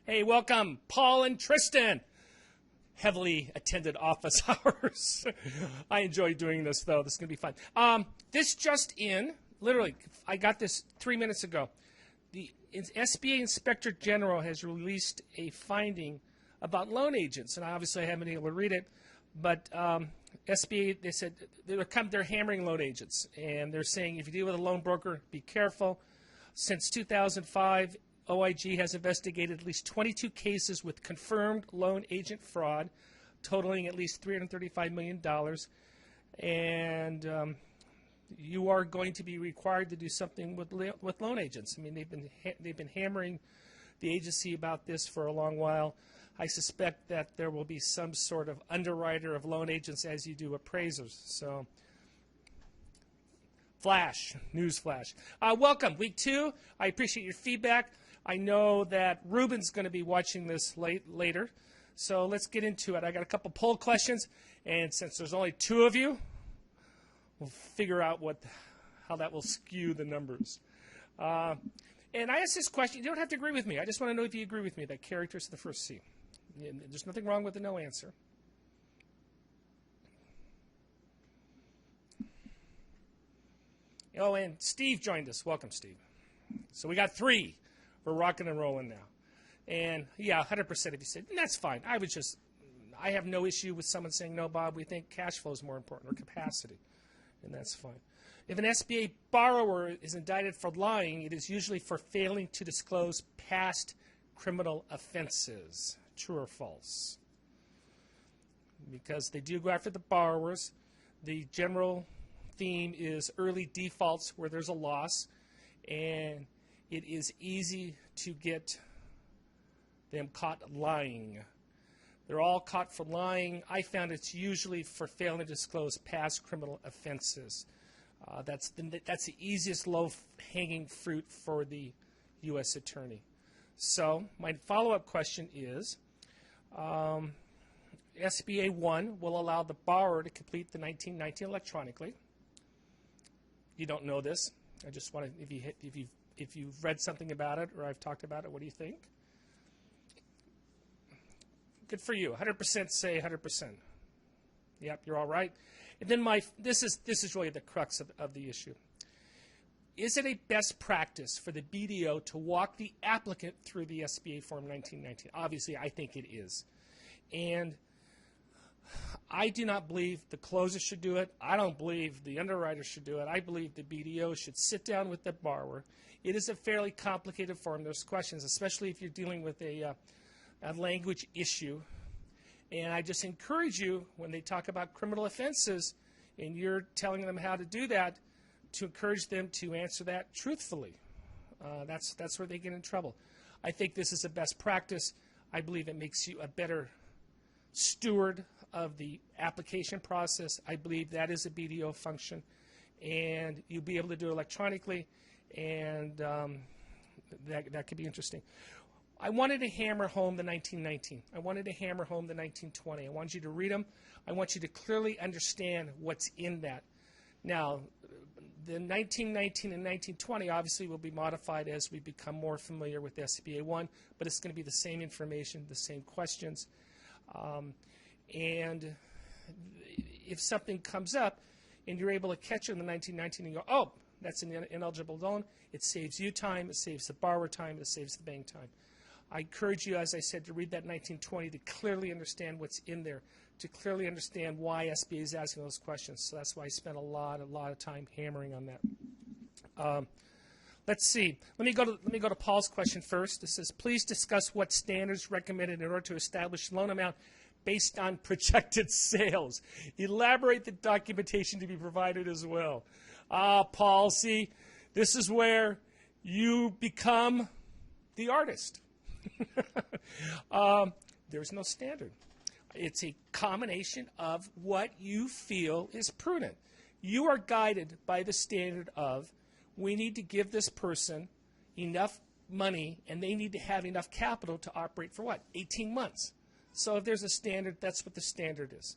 Hey, welcome, Paul and Tristan. Heavily attended office hours. I enjoy doing this, though. This is going to be fun. This just in, literally, I got this 3 minutes ago. The SBA Inspector General has released a finding about loan agents, and obviously I haven't been able to read it, but SBA, they said they're hammering loan agents, and they're saying if you deal with a loan broker, be careful. Since 2005, OIG has investigated at least 22 cases with confirmed loan agent fraud, totaling at least $335 million. And you are going to be required to do something with loan agents. I mean, they've been hammering the agency about this for a long while. I suspect that there will be some sort of underwriter of loan agents as you do appraisers. So, news flash. Welcome, week 2. I appreciate your feedback. I know that Ruben's going to be watching this later, so let's get into it. I got a couple poll questions, and since there's only 2 of you, we'll figure out how that will skew the numbers. And I asked this question. You don't have to agree with me. I just want to know if you agree with me that character is the first C. There's nothing wrong with the no answer. Oh, and Steve joined us. Welcome, Steve. So we got 3. We're rocking and rolling now. And, yeah, 100% if you said, that's fine. I have no issue with someone saying, no, Bob, we think cash flow is more important, or capacity. And that's fine. If an SBA borrower is indicted for lying, it is usually for failing to disclose past criminal offenses. True or false? Because they do go after the borrowers. The general theme is early defaults where there's a loss, and it is easy to get them caught lying. They're all caught for lying. I found it's usually for failing to disclose past criminal offenses. That's the easiest low-hanging fruit for the U.S. attorney. So my follow-up question is, SBA 1 will allow the borrower to complete the 1919 electronically. You don't know this. I just want to, if you've read something about it or I've talked about it, what do you think? Good for you. 100% say 100%. Yep, you're all right. And then this is really the crux of the issue. Is it a best practice for the BDO to walk the applicant through the SBA Form 1919? Obviously, I think it is. And I do not believe the closer should do it. I don't believe the underwriter should do it. I believe the BDO should sit down with the borrower. It is a fairly complicated form. There's questions, especially if you're dealing with a language issue. And I just encourage you, when they talk about criminal offenses and you're telling them how to do that, to encourage them to answer that truthfully. That's where they get in trouble. I think this is a best practice. I believe it makes you a better steward of the application process. I believe that is a BDO function, and you'll be able to do it electronically, and that could be interesting. I wanted to hammer home the 1919. I wanted to hammer home the 1920. I want you to read them. I want you to clearly understand what's in that. Now, the 1919 and 1920 obviously will be modified as we become more familiar with SBA 1, but it's going to be the same information, the same questions. And if something comes up and you're able to catch it in the 1919 and go, oh, that's an ineligible loan, it saves you time, it saves the borrower time, it saves the bank time. I encourage you, as I said, to read that 1920 to clearly understand what's in there, to clearly understand why SBA is asking those questions. So that's why I spent a lot of time hammering on that. Let's see. Let me go to Paul's question first. It says, please discuss what standards recommended in order to establish loan amount based on projected sales. Elaborate the documentation to be provided as well. Paul, see, this is where you become the artist. There's no standard. It's a combination of what you feel is prudent. You are guided by the standard of, we need to give this person enough money, and they need to have enough capital to operate for what? 18 months. So if there's a standard, that's what the standard is.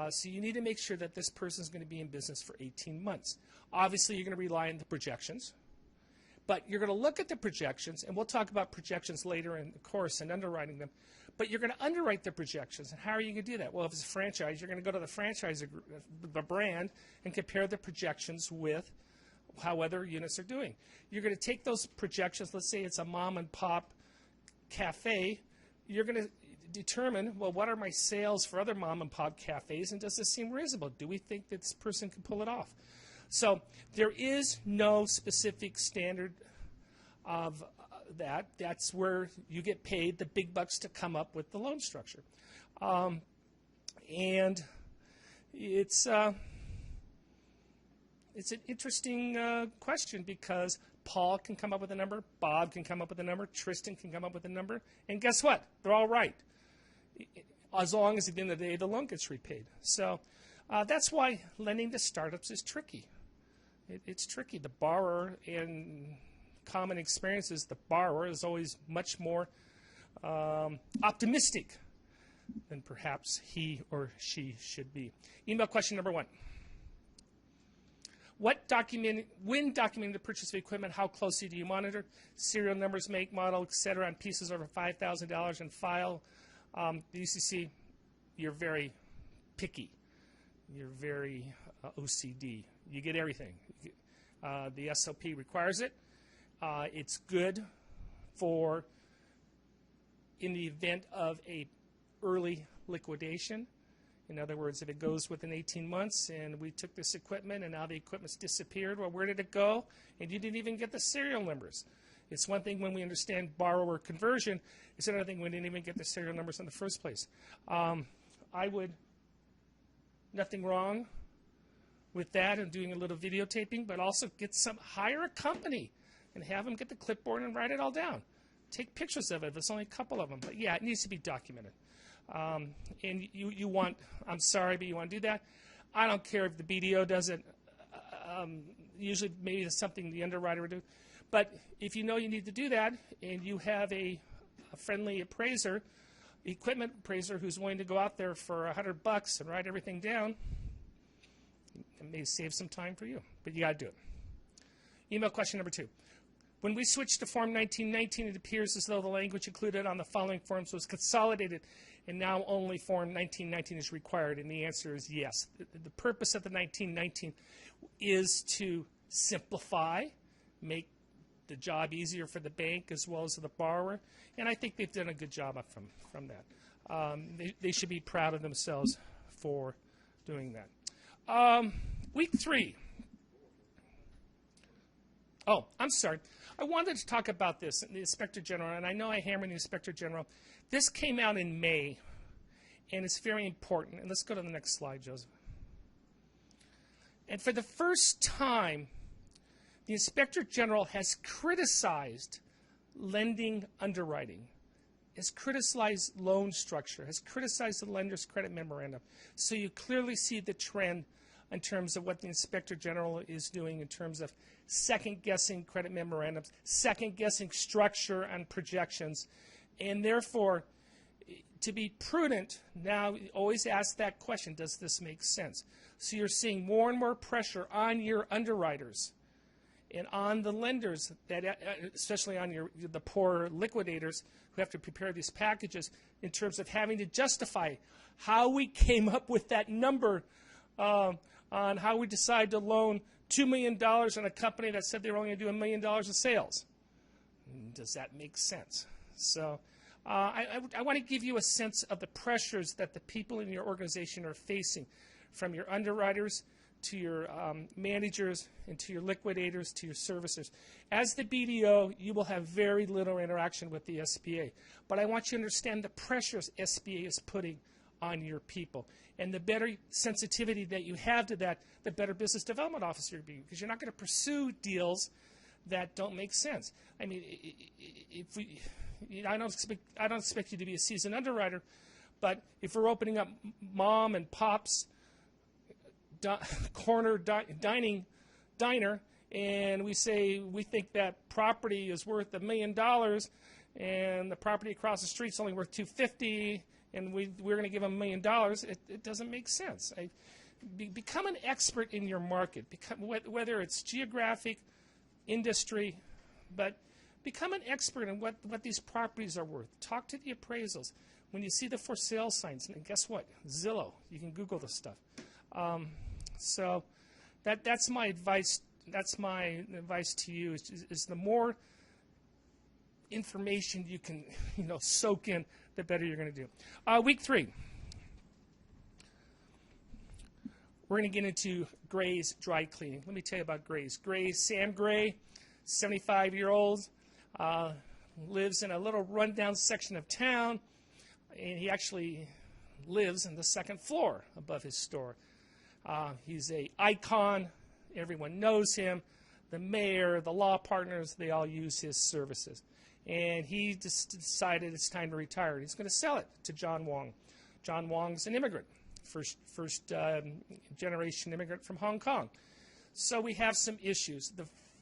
So you need to make sure that this person is going to be in business for 18 months. Obviously, you're going to rely on the projections. But you're going to look at the projections, and we'll talk about projections later in the course and underwriting them. But you're going to underwrite the projections. And how are you going to do that? Well, if it's a franchise, you're going to go to the franchise, the brand, and compare the projections with how other units are doing. You're going to take those projections. Let's say it's a mom and pop cafe. You're going to determine, well, what are my sales for other mom and pop cafes, and does this seem reasonable? Do we think that this person can pull it off? So there is no specific standard of that. That's where you get paid the big bucks to come up with the loan structure. And it's an interesting question, because Paul can come up with a number, Bob can come up with a number, Tristan can come up with a number, and guess what? They're all right, as long as at the end of the day the loan gets repaid. So that's why lending to startups is tricky. It's tricky. The borrower, in common experiences, the borrower is always much more optimistic than perhaps he or she should be. Email question number 1. When documenting the purchase of equipment, how closely do you monitor serial numbers, make, model, etc. on pieces over $5,000 and file? The UCC, you're very picky. You're very OCD. You get everything. The SOP requires it. It's good for in the event of a early liquidation. In other words, if it goes within 18 months and we took this equipment and now the equipment's disappeared, well, where did it go? And you didn't even get the serial numbers. It's one thing when we understand borrower conversion. It's another thing when we didn't even get the serial numbers in the first place. Nothing wrong with that and doing a little videotaping, but also hire a company and have them get the clipboard and write it all down. Take pictures of it if it's only a couple of them. But yeah, it needs to be documented. And you want, I'm sorry, but you want to do that. I don't care if the BDO does it. Usually maybe it's something the underwriter would do. But if you know you need to do that and you have a friendly appraiser, equipment appraiser who's willing to go out there for $100 and write everything down, it may save some time for you. But you got to do it. Email question number 2. When we switched to Form 1919, it appears as though the language included on the following forms was consolidated, and now only Form 1919 is required, and the answer is yes. The purpose of the 1919 is to simplify, make the job easier for the bank as well as the borrower, and I think they've done a good job from that. They should be proud of themselves for doing that. Week 3. Oh, I'm sorry. I wanted to talk about this, the Inspector General, and I know I hammered the Inspector General. This came out in May, and it's very important. And let's go to the next slide, Joseph. And for the first time, the Inspector General has criticized lending underwriting, has criticized loan structure, has criticized the lender's credit memorandum. So you clearly see the trend in terms of what the Inspector General is doing in terms of second-guessing credit memorandums, second-guessing structure and projections. And therefore, to be prudent, now always ask that question, does this make sense? So you're seeing more and more pressure on your underwriters and on the lenders, that, especially on the poor liquidators who have to prepare these packages, in terms of having to justify how we came up with that number on how we decide to loan $2 million on a company that said they were only going to do $1 million of sales. Does that make sense? So I want to give you a sense of the pressures that the people in your organization are facing, from your underwriters to your managers and to your liquidators to your servicers. As the BDO, you will have very little interaction with the SBA. But I want you to understand the pressures SBA is putting on your people. And the better sensitivity that you have to that, the better business development officer you'll be, because you're not going to pursue deals that don't make sense. I mean, I don't expect you to be a seasoned underwriter, but if we're opening up mom and pop's corner diner, and we say we think that property is worth $1 million, and the property across the street is only worth $250,000, and we're going to give them $1 million, it doesn't make sense. Become an expert in your market, whether it's geographic, industry, but become an expert in what these properties are worth. Talk to the appraisals. When you see the for sale signs, and guess what? Zillow. You can Google this stuff. So that's my advice. That's my advice to you is the more information you can soak in, the better you're going to do. Week 3. We're going to get into Gray's dry cleaning. Let me tell you about Gray's. Sam Gray, 75-year-old, lives in a little rundown section of town, and he actually lives in the second floor above his store. He's an icon. Everyone knows him. The mayor, the law partners, they all use his services. And he just decided it's time to retire. He's going to sell it to John Wong. John Wong's an immigrant. First generation immigrant from Hong Kong. So we have some issues.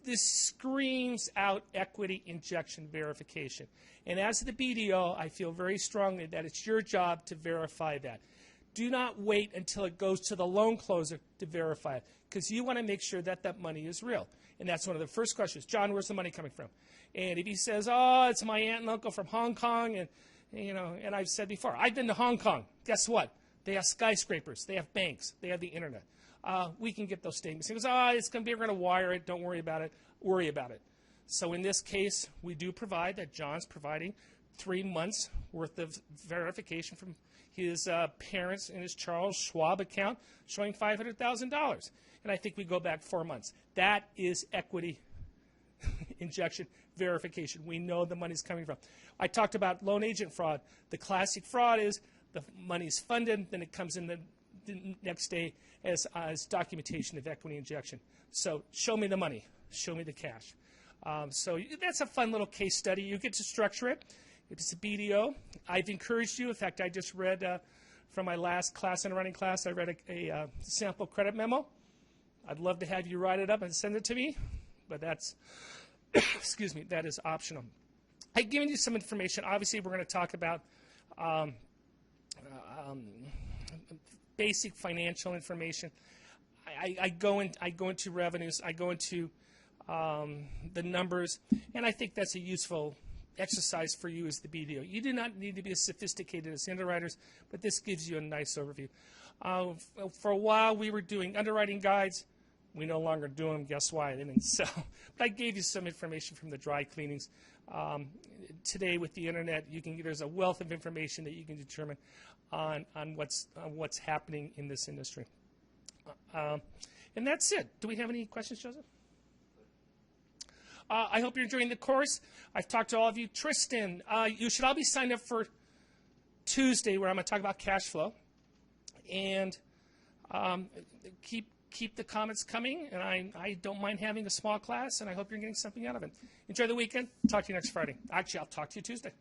This screams out equity injection verification. And as the BDO, I feel very strongly that it's your job to verify that. Do not wait until it goes to the loan closer to verify it, because you want to make sure that that money is real. And that's one of the first questions. John, where's the money coming from? And if he says, oh, it's my aunt and uncle from Hong Kong, and and I've said before, I've been to Hong Kong. Guess what? They have skyscrapers. They have banks. They have the internet. We can get those statements. He goes, it's going to be, we're going to wire it. Don't worry about it. Worry about it. So in this case, we do provide that John's providing 3 months worth of verification from his parents in his Charles Schwab account showing $500,000. And I think we go back 4 months. That is equity injection verification. We know the money's coming from. I talked about loan agent fraud. The classic fraud is the money's funded, then it comes in the next day as documentation of equity injection. So show me the money. Show me the cash. So that's a fun little case study. You get to structure it. It's a BDO. I've encouraged you. In fact, I just read from my last class in running class, I read a sample credit memo. I'd love to have you write it up and send it to me, but that's, excuse me, that is optional. I've given you some information. Obviously, we're going to talk about basic financial information. I go into revenues. I go into the numbers, and I think that's a useful exercise for you as the BDO. You do not need to be as sophisticated as underwriters, but this gives you a nice overview. For a while, we were doing underwriting guides. We no longer do them. Guess why? They didn't sell. But I gave you some information from the dry cleanings. Today, with the internet, there's a wealth of information that you can determine on what's happening in this industry. And that's it. Do we have any questions, Joseph? I hope you're enjoying the course. I've talked to all of you. Tristan, you should all be signed up for Tuesday, where I'm going to talk about cash flow. And keep the comments coming. And I don't mind having a small class, and I hope you're getting something out of it. Enjoy the weekend. Talk to you next Friday. Actually, I'll talk to you Tuesday.